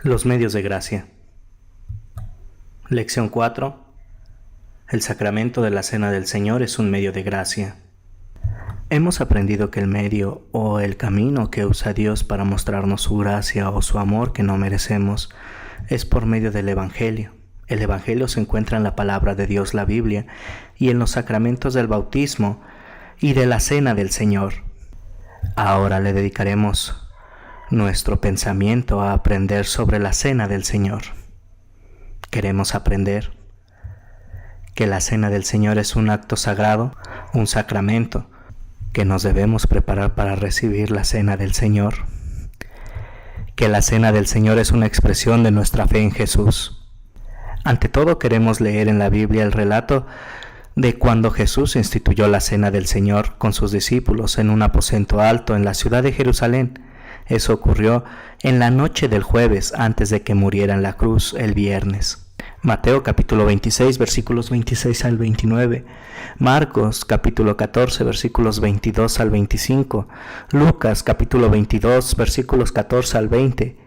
Los medios de gracia. Lección 4. El sacramento de la Cena del Señor es un medio de gracia. Hemos aprendido que el medio o el camino que usa Dios para mostrarnos su gracia o su amor que no merecemos es por medio del Evangelio. El Evangelio se encuentra en la palabra de Dios, la Biblia, y en los sacramentos del bautismo y de la Cena del Señor. Ahora le dedicaremos nuestro pensamiento a aprender sobre la Cena del Señor. Queremos aprender que la Cena del Señor es un acto sagrado, un sacramento, que nos debemos preparar para recibir la Cena del Señor. Que la Cena del Señor es una expresión de nuestra fe en Jesús. Ante todo queremos leer en la Biblia el relato de cuando Jesús instituyó la Cena del Señor con sus discípulos en un aposento alto en la ciudad de Jerusalén. Eso ocurrió en la noche del jueves antes de que muriera en la cruz el viernes. Mateo capítulo 26 versículos 26 al 29, Marcos capítulo 14 versículos 22 al 25, Lucas capítulo 22 versículos 14 al 20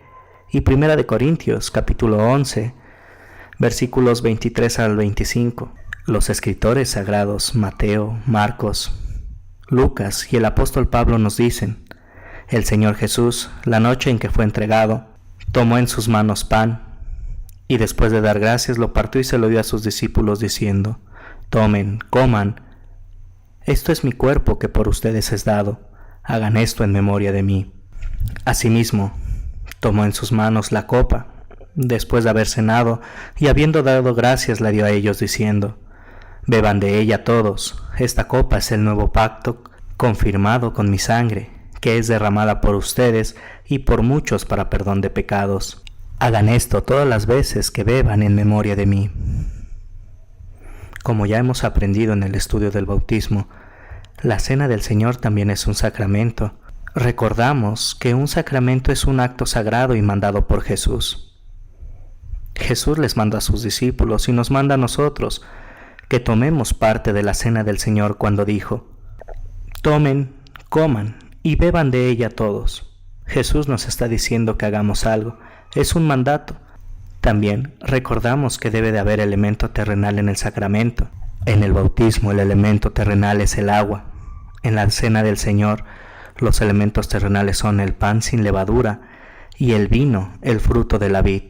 y Primera de Corintios capítulo 11 versículos 23 al 25. Los escritores sagrados Mateo, Marcos, Lucas y el apóstol Pablo nos dicen: el Señor Jesús, la noche en que fue entregado, tomó en sus manos pan, y después de dar gracias lo partió y se lo dio a sus discípulos diciendo: tomen, coman, esto es mi cuerpo que por ustedes es dado, hagan esto en memoria de mí. Asimismo, tomó en sus manos la copa, después de haber cenado, y habiendo dado gracias la dio a ellos diciendo: beban de ella todos, esta copa es el nuevo pacto confirmado con mi sangre, que es derramada por ustedes y por muchos para perdón de pecados. Hagan esto todas las veces que beban en memoria de mí. Como ya hemos aprendido en el estudio del bautismo, la Cena del Señor también es un sacramento. Recordamos que un sacramento es un acto sagrado y mandado por Jesús. Jesús les manda a sus discípulos y nos manda a nosotros que tomemos parte de la Cena del Señor cuando dijo: tomen, coman y beban de ella todos. Jesús nos está diciendo que hagamos algo. Es un mandato. También recordamos que debe de haber elemento terrenal en el sacramento. En el bautismo el elemento terrenal es el agua. En la Cena del Señor los elementos terrenales son el pan sin levadura y el vino, el fruto de la vid.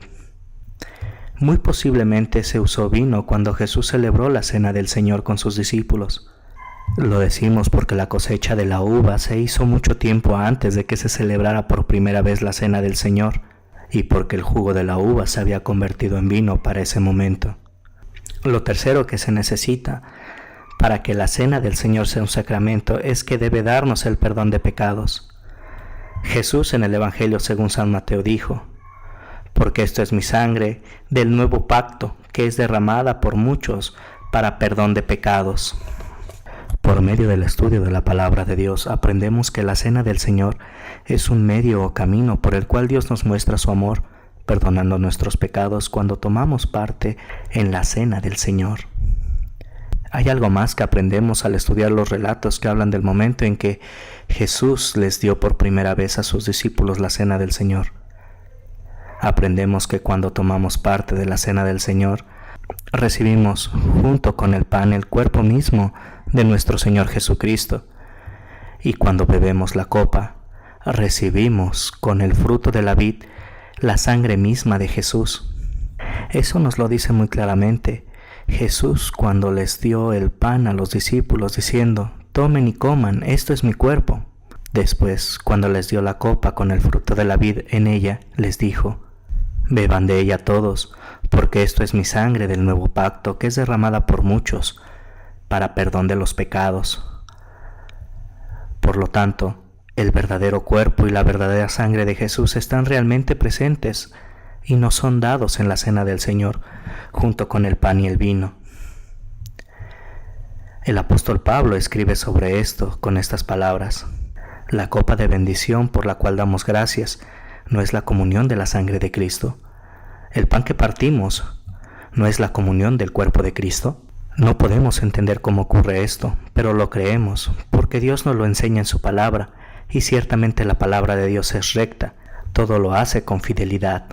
Muy posiblemente se usó vino cuando Jesús celebró la Cena del Señor con sus discípulos. Lo decimos porque la cosecha de la uva se hizo mucho tiempo antes de que se celebrara por primera vez la Cena del Señor, y porque el jugo de la uva se había convertido en vino para ese momento. Lo tercero que se necesita para que la Cena del Señor sea un sacramento es que debe darnos el perdón de pecados. Jesús en el Evangelio según San Mateo dijo: porque esto es mi sangre del nuevo pacto, que es derramada por muchos para perdón de pecados. Por medio del estudio de la palabra de Dios aprendemos que la Cena del Señor es un medio o camino por el cual Dios nos muestra su amor, perdonando nuestros pecados cuando tomamos parte en la Cena del Señor. Hay algo más que aprendemos al estudiar los relatos que hablan del momento en que Jesús les dio por primera vez a sus discípulos la Cena del Señor. Aprendemos que cuando tomamos parte de la Cena del Señor, recibimos junto con el pan el cuerpo mismo de nuestro Señor Jesucristo, y cuando bebemos la copa, recibimos con el fruto de la vid la sangre misma de Jesús. Eso nos lo dice muy claramente Jesús cuando les dio el pan a los discípulos diciendo: tomen y coman, esto es mi cuerpo. Después, cuando les dio la copa con el fruto de la vid en ella, les dijo: beban de ella todos, porque esto es mi sangre del nuevo pacto, que es derramada por muchos para perdón de los pecados. Por lo tanto, el verdadero cuerpo y la verdadera sangre de Jesús están realmente presentes y nos son dados en la Cena del Señor, junto con el pan y el vino. El apóstol Pablo escribe sobre esto con estas palabras: la copa de bendición por la cual damos gracias no es la comunión de la sangre de Cristo. El pan que partimos no es la comunión del cuerpo de Cristo. No podemos entender cómo ocurre esto, pero lo creemos porque Dios nos lo enseña en su palabra, y ciertamente la palabra de Dios es recta, todo lo hace con fidelidad.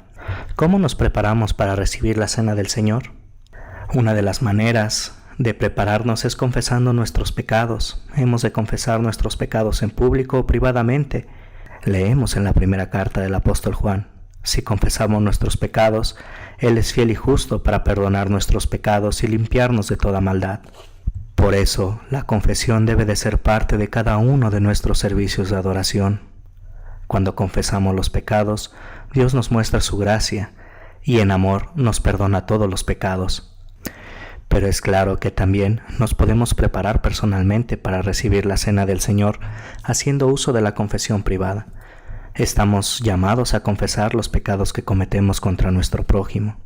¿Cómo nos preparamos para recibir la cena del Señor? Una de las maneras de prepararnos es confesando nuestros pecados. Hemos de confesar nuestros pecados en público o privadamente. Leemos en la primera carta del apóstol Juan: si confesamos nuestros pecados, Él es fiel y justo para perdonar nuestros pecados y limpiarnos de toda maldad. Por eso, la confesión debe de ser parte de cada uno de nuestros servicios de adoración. Cuando confesamos los pecados, Dios nos muestra su gracia y en amor nos perdona todos los pecados. Pero es claro que también nos podemos preparar personalmente para recibir la cena del Señor haciendo uso de la confesión privada. Estamos llamados a confesar los pecados que cometemos contra nuestro prójimo.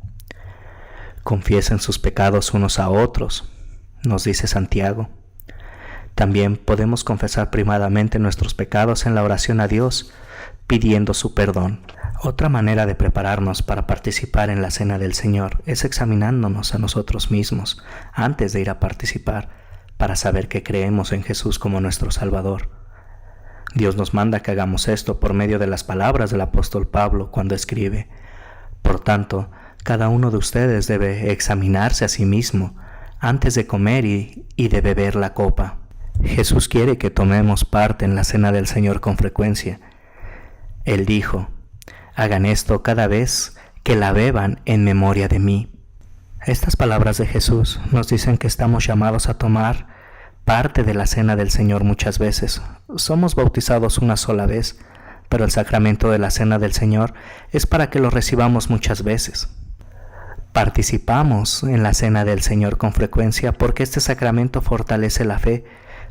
Confiesen sus pecados unos a otros, nos dice Santiago. También podemos confesar privadamente nuestros pecados en la oración a Dios, pidiendo su perdón. Otra manera de prepararnos para participar en la cena del Señor es examinándonos a nosotros mismos antes de ir a participar, para saber que creemos en Jesús como nuestro Salvador. Dios nos manda que hagamos esto por medio de las palabras del apóstol Pablo cuando escribe: por tanto, cada uno de ustedes debe examinarse a sí mismo antes de comer y de beber la copa. Jesús quiere que tomemos parte en la cena del Señor con frecuencia. Él dijo: hagan esto cada vez que la beban en memoria de mí. Estas palabras de Jesús nos dicen que estamos llamados a tomar parte de la cena del Señor muchas veces. Somos bautizados una sola vez, pero el sacramento de la cena del Señor es para que lo recibamos muchas veces. Participamos en la cena del Señor con frecuencia porque este sacramento fortalece la fe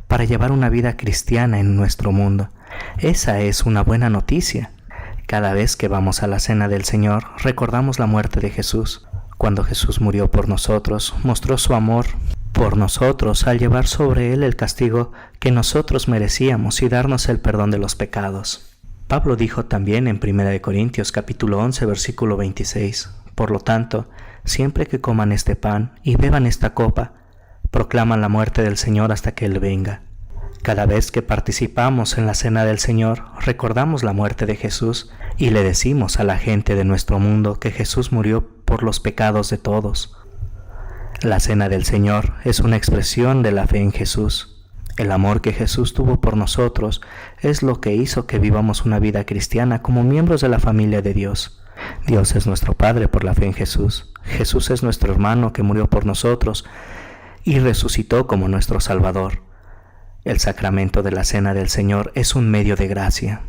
para llevar una vida cristiana en nuestro mundo. Esa es una buena noticia. Cada vez que vamos a la cena del Señor, recordamos la muerte de Jesús. Cuando Jesús murió por nosotros, mostró su amor por nosotros al llevar sobre Él el castigo que nosotros merecíamos y darnos el perdón de los pecados. Pablo dijo también en 1 Corintios capítulo 11, versículo 26, por lo tanto, siempre que coman este pan y beban esta copa, proclaman la muerte del Señor hasta que Él venga. Cada vez que participamos en la cena del Señor, recordamos la muerte de Jesús y le decimos a la gente de nuestro mundo que Jesús murió por los pecados de todos. La cena del Señor es una expresión de la fe en Jesús. El amor que Jesús tuvo por nosotros es lo que hizo que vivamos una vida cristiana como miembros de la familia de Dios. Dios es nuestro Padre por la fe en Jesús. Jesús es nuestro hermano que murió por nosotros y resucitó como nuestro Salvador. El sacramento de la cena del Señor es un medio de gracia.